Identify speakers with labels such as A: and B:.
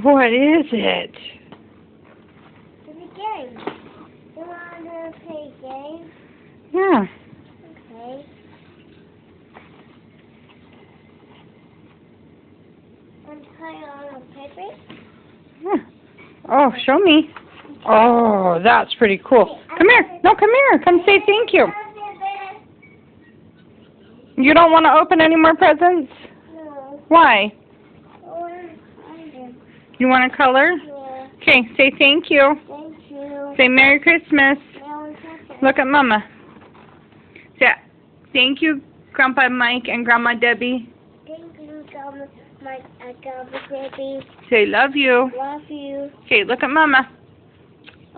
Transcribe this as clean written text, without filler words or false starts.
A: What is it?
B: It's a game. You want to play a game?
A: Yeah.
B: Okay. Want to play on a paper?
A: Yeah. Oh, show me. Oh, that's pretty cool. Come here. No, come here. Come say thank you. You don't want to open any more presents?
B: No.
A: Why?
B: I do.
A: You want to color?
B: Yeah.
A: Okay, say thank you.
B: Thank you.
A: Say Merry Christmas.
B: Merry Christmas.
A: Look at Mama. Say, thank you, Grandpa Mike and Grandma Debbie.
B: Thank you, Grandma Mike and Grandma Debbie.
A: Say love you.
B: Love you.
A: Okay, look at Mama.